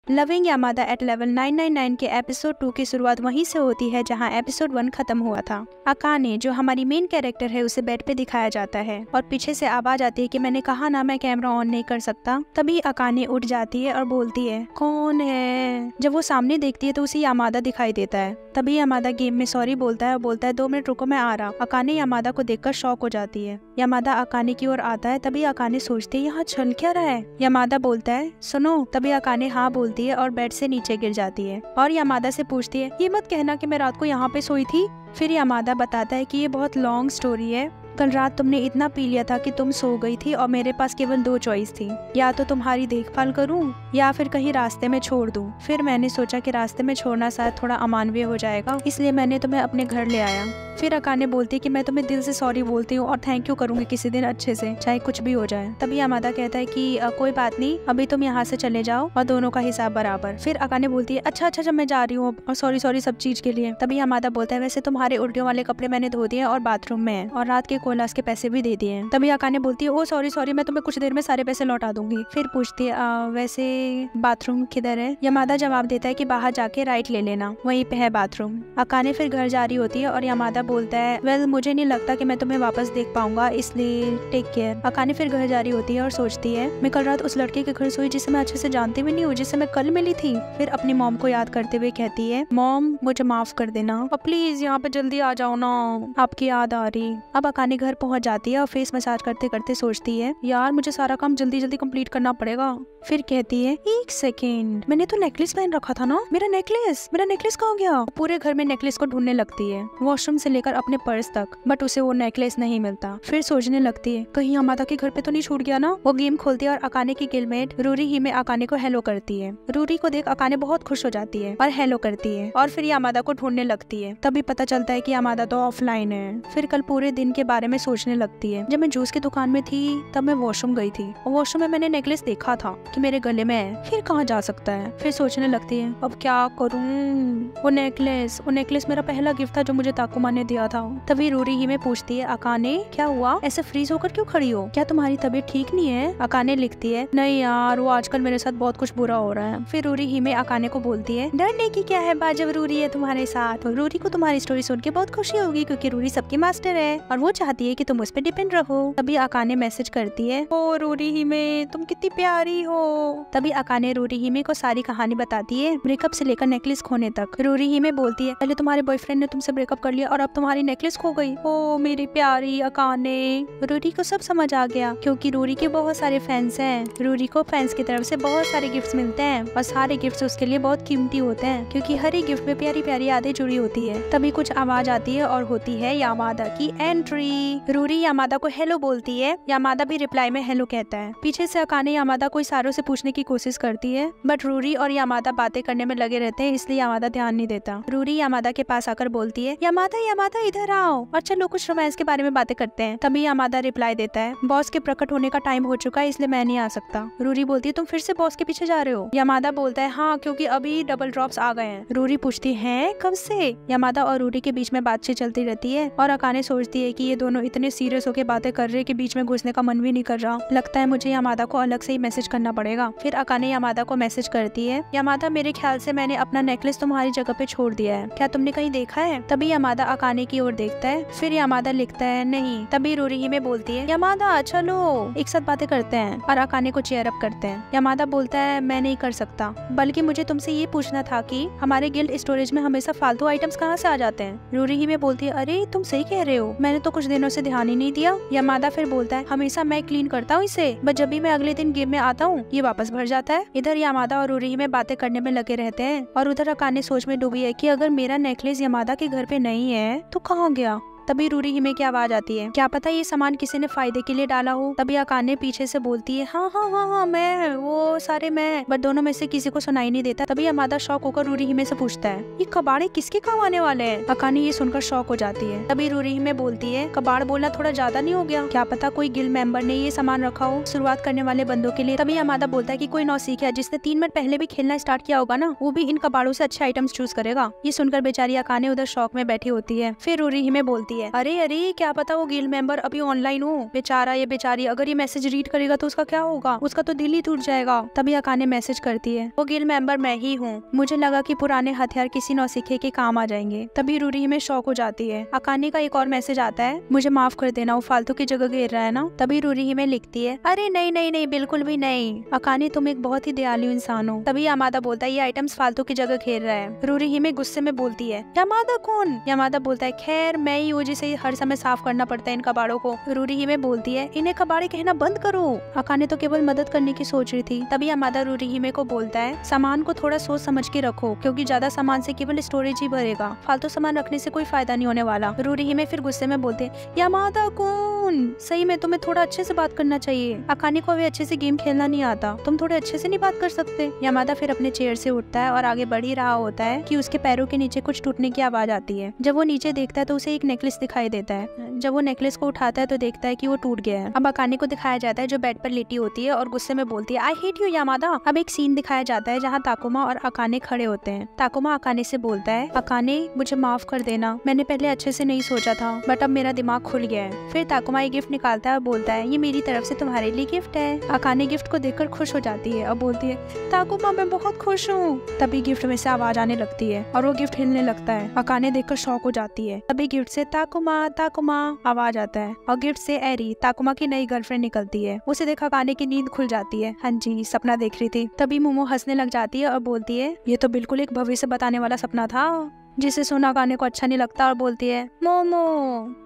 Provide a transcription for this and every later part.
Loving Yamada at level 999 के episode 2 की शुरुआत वहीं से होती है जहां एपिसोड 1 खत्म हुआ था। अकाने जो हमारी मेन कैरेक्टर है उसे बेड पे दिखाया जाता है और पीछे से आवाज आती है कि मैंने कहा ना मैं कैमरा ऑन नहीं कर सकता। तभी अकाने उठ जाती है और बोलती है कौन है। जब वो सामने देखती है तो उसे यामादा दिखाई देता है। तभी यामादा गेम में सॉरी बोलता है और बोलता है 2 मिनट रुको मैं आ रहा। अकाने यामादा को देखकर शॉक हो जाती है। यामादा अकाने की ओर आता है। तभी अकाने सोचती है यहाँ चल क्या रहा है। यामादा बोलता है सुनो। तभी अकाने हाँ बोलती है और बेड से नीचे गिर जाती है और यामादा से पूछती है ये मत कहना कि मैं रात को यहाँ पे सोई थी। फिर यामादा बताता है कि ये बहुत लॉन्ग स्टोरी है। कल रात तुमने इतना पी लिया था कि तुम सो गई थी और मेरे पास केवल 2 चॉइस थी, या तो तुम्हारी देखभाल करूं या फिर कहीं रास्ते में छोड़ दूं। फिर मैंने सोचा कि रास्ते में छोड़ना शायद थोड़ा अमानवीय हो जाएगा, इसलिए मैंने तुम्हें अपने घर ले आया। फिर अकाने बोलती है कि मैं तुम्हें दिल से सॉरी बोलती हूँ और थैंक यू करूंगी किसी दिन अच्छे से, चाहे कुछ भी हो जाए। तभी यामादा कहता है कि कोई बात नहीं, अभी तुम यहाँ से चले जाओ और दोनों का हिसाब बराबर। फिर अकाने बोलती है अच्छा जब मैं जा रही हूँ और सॉरी सब चीज के लिए। तभी यामादा बोलता है वैसे तुम्हारे उल्टियों वाले कपड़े मैंने धो दिए और बाथरूम में है और रात के कोलास के पैसे भी दे दिए। तभी अकाने बोलती है ओ सॉरी मैं तुम्हें कुछ देर में सारे पैसे लौटा दूंगी। फिर पूछती है वैसे बाथरूम किधर है। यामादा जवाब देता है कि बाहर जाके राइट ले लेना, वहीं पे है बाथरूम। अकाने फिर घर जा रही होती है और यामादा बोलता है वेल मुझे नहीं लगता कि मैं तुम्हें वापस देख पाऊंगा, इसलिए टेक केयर। अकाने फिर घर जा रही होती है और सोचती है मैं कल रात उस लड़के के घर सोई जिसे मैं अच्छे से जानती भी नहीं हूँ, जिसे मैं कल मिली थी। फिर अपनी मॉम को याद करते हुए कहती है मॉम मुझे माफ कर देना और प्लीज यहाँ पे जल्दी आ जाओ ना, आपकी याद आ रही। अब अकाने घर पहुंच जाती है और फेस मसाज करते करते सोचती है यार मुझे सारा काम जल्दी कंप्लीट करना पड़ेगा। फिर कहती है 1 सेकेंड, मैंने तो नेकलेस पहन रखा था ना, मेरा नेकलेस कहाँ गया। पूरे घर में नेकलेस को ढूंढने लगती है, वॉशरूम से लेकर अपने पर्स तक, बट उसे वो नेकलेस नहीं मिलता। फिर सोचने लगती है कहीं यामादा के घर पे तो नहीं छूट गया ना। वो गेम खोलती है और अकाने की गिलमेट रूरी ही में अकाने को हेलो करती है। रूरी को देख अकाने बहुत खुश हो जाती है और हेलो करती है और फिर यामादा को ढूंढने लगती है। तभी पता चलता है कि यामादा तो ऑफलाइन है। फिर कल पूरे दिन के बारे में सोचने लगती है। जब मैं जूस की दुकान में थी तब मैं वॉशरूम गई थी और वॉशरूम में मैंने नेकलेस देखा था कि मेरे गले में है, फिर कहाँ जा सकता है। फिर सोचने लगती है अब क्या करूँ। वो नेकलेस मेरा पहला गिफ्ट था जो मुझे ताकुमा ने दिया था। तभी रूरी ही में पूछती है अकाने क्या हुआ, ऐसे फ्रीज होकर क्यों खड़ी हो, क्या तुम्हारी तबीयत ठीक नहीं है। अकाने लिखती है नहीं यार वो आजकल मेरे साथ बहुत कुछ बुरा हो रहा है। फिर रूरी ही में अकाने को बोलती है डरने की क्या है बात, जब रूरी है तुम्हारे साथ। रूरी को तुम्हारी स्टोरी सुन के बहुत खुशी होगी क्योंकि रूरी सबकी मास्टर है और वो चाहती है कि तुम उस पर डिपेंड रहो। तभी अकाने मैसेज करती है ओ रूरी ही में तुम कितनी प्यारी हो। तभी अकाने रूरी ही में को सारी कहानी बताती है, ब्रेकअप से लेकर नेकलेस खोने तक। रूरी ही में बोलती है पहले तुम्हारे बॉयफ्रेंड ने तुमसे ब्रेकअप कर लिया और अब तुम्हारी नेकलेस खो गई। ओ मेरी प्यारी अकाने। रूरी को सब समझ आ गया क्योंकि रूरी के बहुत सारे फैंस हैं। रूरी को फैंस की तरफ से बहुत सारे गिफ्ट्स मिलते हैं और सारे गिफ्ट्स उसके लिए बहुत कीमती होते हैं क्योंकि हर एक गिफ्ट में प्यारी प्यारी यादें जुड़ी होती है। तभी कुछ आवाज आती है और होती है यामादा की एंट्री। रूरी यामादा को हेलो बोलती है, यामादा भी रिप्लाई में हेलो कहता है। पीछे से अकाने यामादा को इशारों से पूछने की कोशिश करती है बट रूरी और यामादा बातें करने में लगे रहते हैं, इसलिए यामादा ध्यान नहीं देता। रूरी यामादा के पास आकर बोलती है यामादा इधर आओ और चलो कुछ रोमांस के बारे में बातें करते हैं। तभी यामादा रिप्लाई देता है बॉस के प्रकट होने का टाइम हो चुका है इसलिए मैं नहीं आ सकता। रूरी बोलती है तुम फिर से बॉस के पीछे जा रहे हो। यामादा बोलता है हाँ क्योंकि अभी डबल ड्रॉप्स आ गए हैं। रूरी पूछती है कब से। यामादा और रूरी के बीच में बातचीत चलती रहती है और अकाने सोचती है कि ये दोनों इतने सीरियस होकर बातें कर रहे हैं कि बीच में घुसने का मन भी नहीं कर रहा। लगता है मुझे यामादा को अलग से ही मैसेज करना पड़ेगा। फिर अकाने यामादा को मैसेज करती है यामादा मेरे ख्याल से मैंने अपना नेकलेस तुम्हारी जगह पे छोड़ दिया है, क्या तुमने कहीं देखा है। तभी यामादा अकाने की ओर देखता है। फिर यामादा लिखता है नहीं। तभी रूरी ही में बोलती है यामादा चलो एक साथ बातें करते हैं और अकाने को चेयर अप करते हैं। यामादा बोलता है मैं नहीं कर सकता, बल्कि मुझे तुमसे ये पूछना था कि हमारे गिल्ड स्टोरेज में हमेशा फालतू आइटम्स कहाँ से आ जाते हैं। रूरी ही में बोलती है अरे तुम सही कह रहे हो, मैंने तो कुछ दिनों से ध्यान ही नहीं दिया। यामादा फिर बोलता है हमेशा मैं क्लीन करता हूँ इसे, बट जब भी मैं अगले दिन गेम में आता हूँ ये वापस भर जाता है। इधर यामादा और रूरी में बातें करने में लगे रहते हैं और उधर अकाने सोच में डूबी है कि अगर मेरा नेकलेस यामादा के घर पे नहीं है तो कहाँ गया। तभी रूरी हिमे की आवाज आती है क्या पता ये सामान किसी ने फायदे के लिए डाला हो। तभी अकाने पीछे से बोलती है हाँ मैं वो सारे मैं, बट दोनों में से किसी को सुनाई नहीं देता। तभी यामादा शॉक होकर रूरी हिमे से पूछता है ये कबाड़े किसके काम आने वाले हैं। अकाने ये सुनकर शॉक हो जाती है। तभी रूरी हिमे बोलती है कबाड़ बोलना थोड़ा ज्यादा नहीं हो गया, क्या पता कोई गिल्ड मेंबर ने ये सामान रखा हो शुरुआत करने वाले बंदों के लिए। तभी यामादा बोलता है कि कोई नौसिखिया जिसने 3 मिनट पहले भी खेलना स्टार्ट किया होगा ना, वो भी इन कबाड़ों से अच्छे आइटम्स चूज करेगा। ये सुनकर बेचारी अकाने उधर शॉक में बैठी होती है। फिर रूरी हिमे बोलती बोलती है अरे अरे क्या पता वो गिल्ड मेंबर अभी ऑनलाइन हो, बेचारा ये बेचारी, अगर ये मैसेज रीड करेगा तो उसका क्या होगा, उसका तो दिल ही टूट जाएगा। तभी अकाने मैसेज करती है वो गिल्ड मेंबर मैं ही हूँ, मुझे लगा कि पुराने हथियार किसी नौसिखे के काम आ जाएंगे। तभी रूरी में शॉक हो जाती है। अकाने का एक और मैसेज आता है मुझे माफ कर देना, वो फालतू की जगह घेर रहा है ना। तभी रूरी में लिखती है अरे नहीं नहीं नहीं बिल्कुल भी नहीं, अकाने तुम एक बहुत ही दयालु इंसान हो। तभी यामादा बोलता है ये आइटम्स फालतू की जगह घेर रहा है। रूरी में गुस्से में बोलती है यामादा कौन? यामादा बोलता है खैर मैं ही हूँ जिसे हर समय साफ करना पड़ता है इन कबाड़ों को। रूरी में बोलती है इन्हें कबाड़े कहना बंद करो, अकाने तो केवल मदद करने की सोच रही थी। तभी यामादा रूरी को बोलता है सामान को थोड़ा सोच समझ के रखो, क्योंकि ज्यादा सामान से केवल स्टोरेज ही भरेगा, फालतू सामान रखने से कोई फायदा नहीं होने वाला। रूरी में फिर गुस्से में बोलते यामादा कौन, सही में तुम्हें थोड़ा अच्छे से बात करना चाहिए, अकाने को अभी अच्छे से गेम खेलना नहीं आता, तुम थोड़े अच्छे से नहीं बात कर सकते। यामादा फिर अपने चेयर से उठता है और आगे बढ़ ही रहा होता है कि उसके पैरों के नीचे कुछ टूटने की आवाज आती है। जब वो नीचे देखता है तो उसे एक नेकलेस दिखाई देता है। जब वो नेकलेस को उठाता है तो देखता है कि वो टूट गया है। अब अकाने को दिखाया जाता है जो बेड पर लेटी होती है और गुस्से में बोलती है आई हेट यू यामादा। अब एक सीन दिखाया जाता है जहाँ ताकुमा और अकाने खड़े होते हैं। ताकुमा अकाने से बोलता है अकाने मुझे माफ कर देना, मैंने पहले अच्छे से नहीं सोचा था बट अब मेरा दिमाग खुल गया है। फिर ताकुमा एक गिफ्ट निकालता है और बोलता है ये मेरी तरफ से तुम्हारे लिए गिफ्ट है। अकाने गिफ्ट को देखकर खुश हो जाती है और बोलती है ताकुमा मैं बहुत खुश हूँ। तभी गिफ्ट में से आवाज आने लगती है और वो गिफ्ट हिलने लगता है। अकाने देखकर शॉक हो जाती है। तभी गिफ्ट से ताकुमा ताकुमा आवाज आता है और गिफ्ट से एरी ताकुमा की नई गर्लफ्रेंड निकलती है। उसे देख अकाने की नींद खुल जाती है। हाँ जी सपना देख रही थी। तभी मोमो हंसने लग जाती है और बोलती है ये तो बिल्कुल एक भविष्य बताने वाला सपना था जिसे सुना अकाने को अच्छा नहीं लगता और बोलती है मोमो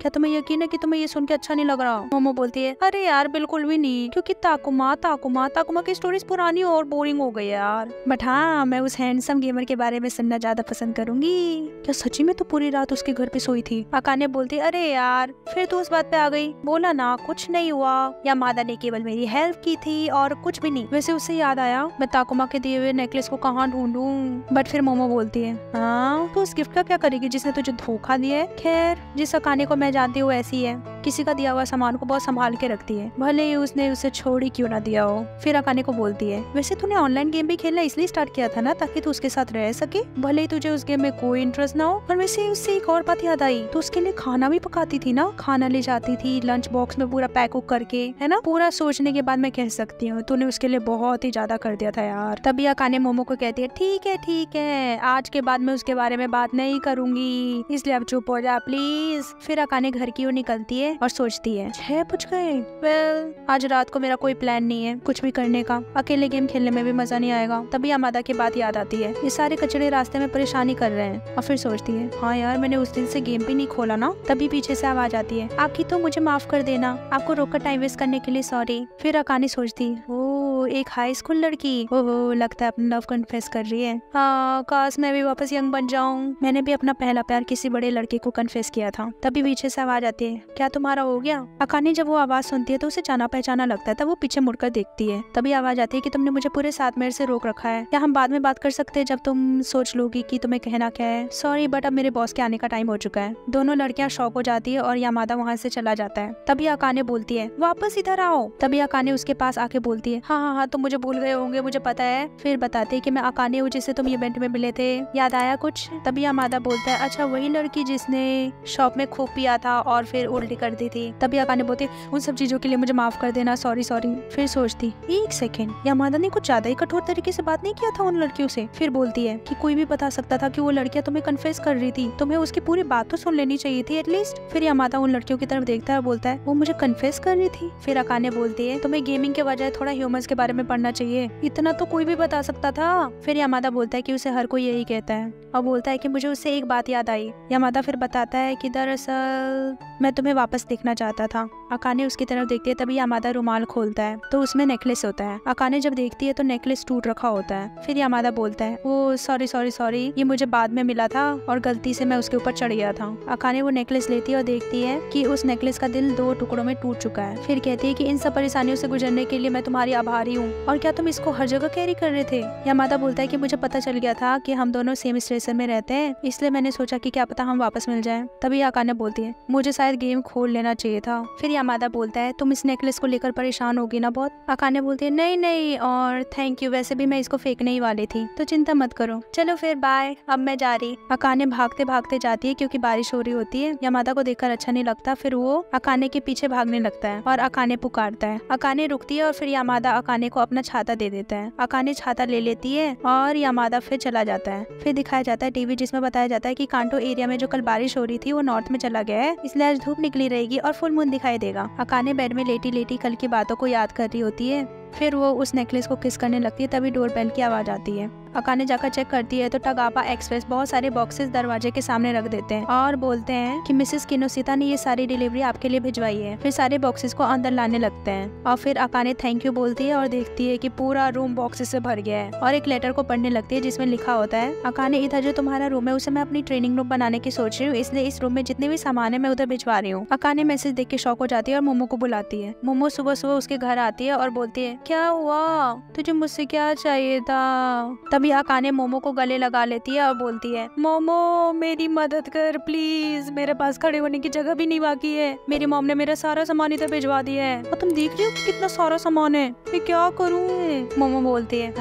क्या तुम्हें यकीन है कि तुम्हें ये सुन के अच्छा नहीं लग रहा? मोमो बोलती है अरे यार बिल्कुल भी नहीं, क्योंकि ताकुमा ताकुमा ताकुमा की स्टोरीज पुरानी और बोरिंग हो गई यार, बट हाँ मैं उस हैंडसम गेमर के बारे में सुनना ज्यादा पसंद करूंगी। क्या सच्ची में तो पूरी रात उसके घर पे सोई थी? अकाने बोलती अरे यार फिर तो उस बात पे आ गई, बोला ना कुछ नहीं हुआ, यामादा ने केवल मेरी हेल्प की थी और कुछ भी नहीं। वैसे उससे याद आया मैं ताकुमा के दिए हुए नेकलेस को कहाँ ढूंढूं? बट फिर मोमो बोलती है हाँ तो गिफ्ट का क्या करेगी जिसने तुझे धोखा दिया है? खैर जिस अकाने को मैं जानती हूँ ऐसी है, किसी का दिया हुआ सामान को बहुत संभाल के रखती है, भले ही उसने उसे छोड़ ही क्यों ना दिया हो। फिर अकाने को बोलती है वैसे तूने ऑनलाइन गेम भी खेलना इसलिए स्टार्ट किया था ना ताकि तू उसके साथ रह सके, भले ही तुझे उस गेम में कोई इंटरेस्ट ना हो। पर वैसे उससे एक और बात याद आई, तो उसके लिए खाना भी पकाती थी ना, खाना ले जाती थी लंच बॉक्स में पूरा पैक करके, है ना। पूरा सोचने के बाद मैं कह सकती हूँ तूने उसके लिए बहुत ही ज्यादा कर दिया था यार। तभी अकाने मोमो को कहती है ठीक है आज के बाद मैं उसके बारे में बात नहीं करूंगी, इसलिए अब चुप हो जा प्लीज। फिर अकाने घर की ओर निकलती है और सोचती है 6 बज गए, वेल आज रात को मेरा कोई प्लान नहीं है कुछ भी करने का, अकेले गेम खेलने में भी मजा नहीं आएगा। तभी यामादा की बात याद आती है, ये सारे कचड़े रास्ते में परेशानी कर रहे हैं, और फिर सोचती है हाँ यार मैंने उस दिन से गेम भी नहीं खोला ना। तभी पीछे से आवाज आती है आपकी तो मुझे माफ कर देना, आपको रोककर टाइम वेस्ट करने के लिए सॉरी। फिर अकाने सोचती है एक हाई स्कूल लड़की, ओहो लगता है अपना लव कन्फेस कर रही है। हाँ काश मैं भी वापस यंग बन जाऊं, मैंने भी अपना पहला प्यार किसी बड़े लड़के को कन्फेस किया था। तभी पीछे से आवाज आती है क्या तुम्हारा हो गया? अकाने जब वो आवाज सुनती है तो उसे जाना पहचाना लगता है, तब वो पीछे मुड़कर देखती है। तभी आवाज आती है कि तुमने मुझे पूरे 7 मिनट से रोक रखा है, क्या हम बाद में बात कर सकते हैं जब तुम सोच लोगी कि तुम्हें कहना क्या है? सॉरी बट अब मेरे बॉस के आने का टाइम हो चुका है। दोनों लड़कियां शॉक हो जाती है और यामादा वहाँ से चला जाता है। तभी अकाने बोलती है वापस इधर आओ। तभी अकाने उसके पास आके बोलती है हाँ तुम मुझे भूल गए होंगे मुझे पता है। फिर बताते है कि मैं अकाने हूँ जिससे तुम इवेंट में मिले थे, याद आया कुछ? तभी यामादा बोलता है अच्छा वही लड़की जिसने शॉप में खूब पिया था और फिर उल्टी कर दी थी। तभी अकाने बोलती है उन सब चीजों के लिए मुझे माफ कर देना, सॉरी। फिर सोचती एक सेकेंड, यामादा ने कुछ ज्यादा ही कठोर तरीके से बात नहीं किया था उन लड़कियों से? फिर बोलती है कि कोई भी बता सकता था कि वो लड़कियां तुम्हें कन्फेस कर रही थी, तुम्हें उसकी पूरी बात तो सुन लेनी चाहिए थी एटलीस्ट। फिर यामादा उन लड़कियों की तरफ देखता है और बोलता है वो मुझे कन्फेस कर रही थी? फिर अकाने बोलती है तुम्हें गेमिंग के बजाय थोड़ा ह्यूमंस के बारे में पढ़ना चाहिए, इतना तो कोई भी बता सकता था। फिर यामादा बोलता है कि उसे हर कोई यही कहता है और बोलता है कि मुझे उससे एक बात याद आई। यामादा फिर बताता है कि दरअसल मैं तुम्हें वापस देखना चाहता था। अकाने उसकी तरफ देखती है, तभी यामादा रुमाल खोलता है तो उसमें नेकलेस होता है। अकाने जब देखती है तो नेकलेस टूट रखा होता है। फिर यामादा बोलता है वो सॉरी ये मुझे बाद में मिला था और गलती से मैं उसके ऊपर चढ़ गया था। अकाने वो नेकलेस लेती है और देखती है कि उस नेकलेस का दिल 2 टुकड़ों में टूट चुका है। फिर कहती है कि इन सब परेशानियों से गुजरने के लिए मैं तुम्हारी आभारी रही हूँ। और क्या तुम इसको हर जगह कैरी कर रहे थे? यामादा बोलता है कि मुझे पता चल गया था कि हम दोनों सेम स्टेशन में रहते हैं, इसलिए मैंने सोचा कि क्या पता हम वापस मिल जाएं। तभी अकाने बोलती है मुझे शायद गेम खोल लेना चाहिए था। फिर यामादा बोलता है तुम इस नेकलेस को लेकर परेशान होगी ना बहुत? अकाने बोलती है नहीं और थैंक यू, वैसे भी मैं इसको फेंकने ही वाली थी, तो चिंता मत करो। चलो फिर बाय, अब मैं जा रही। अकाने भागते भागते जाती है क्योंकि बारिश हो रही होती है। यामादा को देखकर अच्छा नहीं लगता, फिर वो अकाने के पीछे भागने लगता है और अकाने पुकारता है। अकाने रुकती है और फिर यामादा अकाने को अपना छाता दे देता है। अकाने छाता ले लेती है और यामादा फिर चला जाता है। फिर दिखाया जाता है टीवी, जिसमें बताया जाता है कि कांटो एरिया में जो कल बारिश हो रही थी वो नॉर्थ में चला गया है, इसलिए आज धूप निकली रहेगी और फुल मून दिखाई देगा। अकाने बेड में लेटी लेटी कल की बातों को याद कर रही होती है। फिर वो उस नेकलेस को किस करने लगती है, तभी डोरबेल की आवाज आती है। अकाने जाकर चेक करती है तो टगापा एक्सप्रेस बहुत सारे बॉक्सेस दरवाजे के सामने रख देते हैं और बोलते हैं कि मिसेस किनोसिता ने ये सारी डिलीवरी आपके लिए भिजवाई है। फिर सारे बॉक्सेस को अंदर लाने लगते हैं और फिर अकाने थैंक यू बोलती है और देखती है कि पूरा रूम बॉक्सेस से भर गया है और एक लेटर को पढ़ने लगती है जिसमें लिखा होता है अकाने इधर जो तुम्हारा रूम है उसे मैं अपनी ट्रेनिंग रूम बनाने की सोच रही हूँ, इसलिए इस रूम में जितने भी सामान है मैं उधर भिजवा रही हूँ। अकाने मैसेज देख के शॉक हो जाती है और मोमो को बुलाती है। मोमो सुबह सुबह उसके घर आती है और बोलती है क्या हुआ, तुझे मुझसे क्या चाहिए था? तभी अकाने मोमो को गले लगा लेती है और बोलती है मोमो मेरी मदद कर प्लीज, मेरे पास खड़े होने की जगह भी नहीं बाकी है, मेरी मॉम ने मेरा सारा सामान इधर भिजवा दिया है और तुम देख रही हो कि कितना सारा सामान है, मैं क्या करूँ? मोमो बोलती है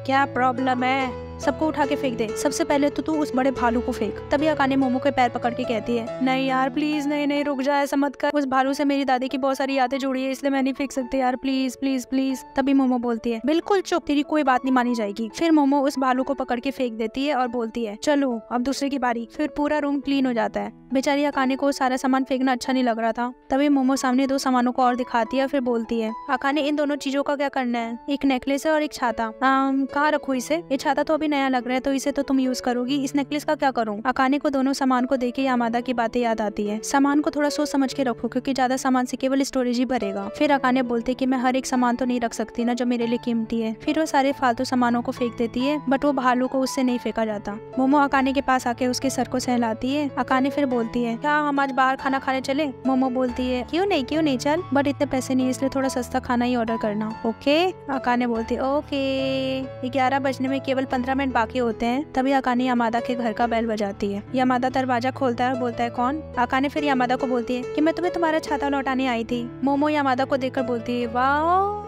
क्या प्रॉब्लम है, सबको उठा के फेंक दे, सबसे पहले तो तू उस बड़े भालू को फेंक। तभी अकाने मोमो के पैर पकड़ के कहती है नहीं यार प्लीज, नहीं रुक जा, ऐसा मत कर, उस भालू से मेरी दादी की बहुत सारी यादें जुड़ी है, इसलिए मैं नहीं फेंक सकती यार, प्लीज प्लीज प्लीज। तभी मोमो बोलती है बिल्कुल चुप, तेरी कोई बात नहीं मानी जाएगी। फिर मोमो उस भालू को पकड़ के फेंक देती है और बोलती है चलो अब दूसरे की बारी। फिर पूरा रूम क्लीन हो जाता है। बेचारी अकाने को सारा सामान फेंकना अच्छा नहीं लग रहा था। तभी मोमो सामने दो सामानों को और दिखाती है, फिर बोलती है अकाने इन दोनों चीजों का क्या करना है? एक नेकलेस है और एक छाता, कहाँ रखूं इसे? ये छाता तो अभी नया लग रहा है तो इसे तो तुम यूज करोगी, इस नेकलेस का क्या करूं? अकाने को दोनों सामान को देखे यामादा की बातें याद आती है। सामान को थोड़ा सोच समझ के रखो क्योंकि ज्यादा सामान से केवल स्टोरेज ही भरेगा। फिर अकाने बोलते कि मैं हर एक सामान तो नहीं रख सकती ना जो मेरे लिए कीमती है। फिर वो सारे फालतू सामानों को फेंक देती है, बट वो भालू को उससे नहीं फेंका जाता। मोमो अकाने के पास आके उसके सर को सहलाती है। अकाने फिर बोलती है क्या हम आज बाहर खाना खाने चले? मोमो बोलती है क्यों नहीं चल, बट इतने पैसे नहीं, इसलिए थोड़ा सस्ता खाना ही ऑर्डर करना, ओके? अकाने बोलती है ओके। 11 बजने में केवल 15 मिनट बाकी होते हैं। तभी अकाने यामादा के घर का बेल बजाती है। यामादा दरवाजा खोलता है और बोलता है कौन? अकाने फिर यामादा को बोलती है कि मैं तुम्हें तुम्हारा छाता लौटाने आई थी। मोमो यामादा को देखकर बोलती है वाह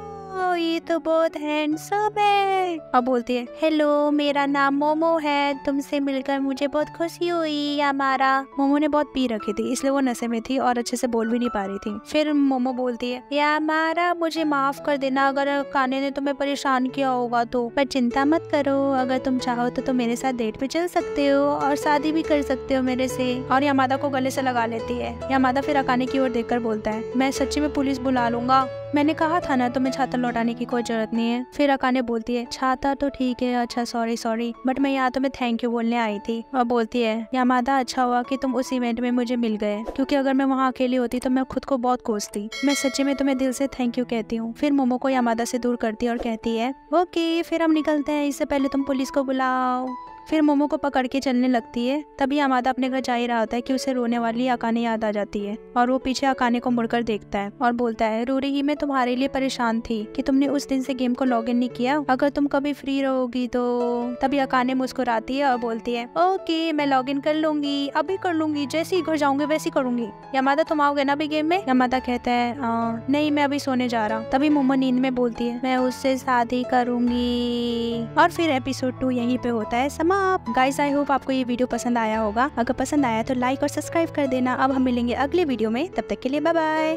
ये तो बहुत हैंडसम है, और बोलती है हेलो मेरा नाम मोमो है, तुमसे मिलकर मुझे बहुत खुशी हुई यामारा। मोमो ने बहुत पी रखी थी इसलिए वो नशे में थी और अच्छे से बोल भी नहीं पा रही थी। फिर मोमो बोलती है यामारा मुझे माफ कर देना अगर अकाने ने तुम्हें परेशान किया होगा तो, पर चिंता मत करो, अगर तुम चाहो तो मेरे साथ डेट पे चल सकते हो और शादी भी कर सकते हो मेरे से। और यामादा को गले से लगा लेती है। यामादा फिर अकाने की ओर देखकर बोलता है मैं सच्ची में पुलिस बुला लूंगा, मैंने कहा था ना तुम्हें छाता लौटाने की कोई जरूरत नहीं है। फिर अकाने बोलती है छाता तो ठीक है, अच्छा सॉरी बट मैं यहाँ तुम्हें थैंक यू बोलने आई थी। और बोलती है यामादा अच्छा हुआ कि तुम उस इवेंट में मुझे मिल गए, क्योंकि अगर मैं वहाँ अकेली होती तो मैं खुद को बहुत कोसती। मैं सच्ची में तुम्हें दिल से थैंक यू कहती हूँ। फिर मोमो को यामादा से दूर करती है और कहती है ओके फिर हम निकलते हैं, इससे पहले तुम पुलिस को बुलाओ। फिर मोमो को पकड़ के चलने लगती है। तभी यामादा अपने घर जा ही रहा होता है कि उसे रोने वाली अकाने याद आ जाती है और वो पीछे अकाने को मुड़कर देखता है और बोलता है रूरी ही मैं तुम्हारे लिए परेशान थी कि तुमने उस दिन से गेम को लॉगिन नहीं किया, अगर तुम कभी फ्री रहोगी तो। तभी अकाने मुस्कुराती है और बोलती है ओके मैं लॉगिन कर लूंगी, अभी कर लूंगी, जैसे ही घर जाऊंगी वैसी करूंगी। यामादा तुम आओगे ना अभी गेम में? यामादा कहता है नहीं मैं अभी सोने जा रहा हूँ। तभी मोमो नींद में बोलती है मैं उससे शादी करूंगी। और फिर एपिसोड 2 यहीं पे होता है समाप्त। गाइस आई होप आपको ये वीडियो पसंद आया होगा। अगर पसंद आया तो लाइक और सब्सक्राइब कर देना। अब हम मिलेंगे अगले वीडियो में, तब तक के लिए बाय बाय।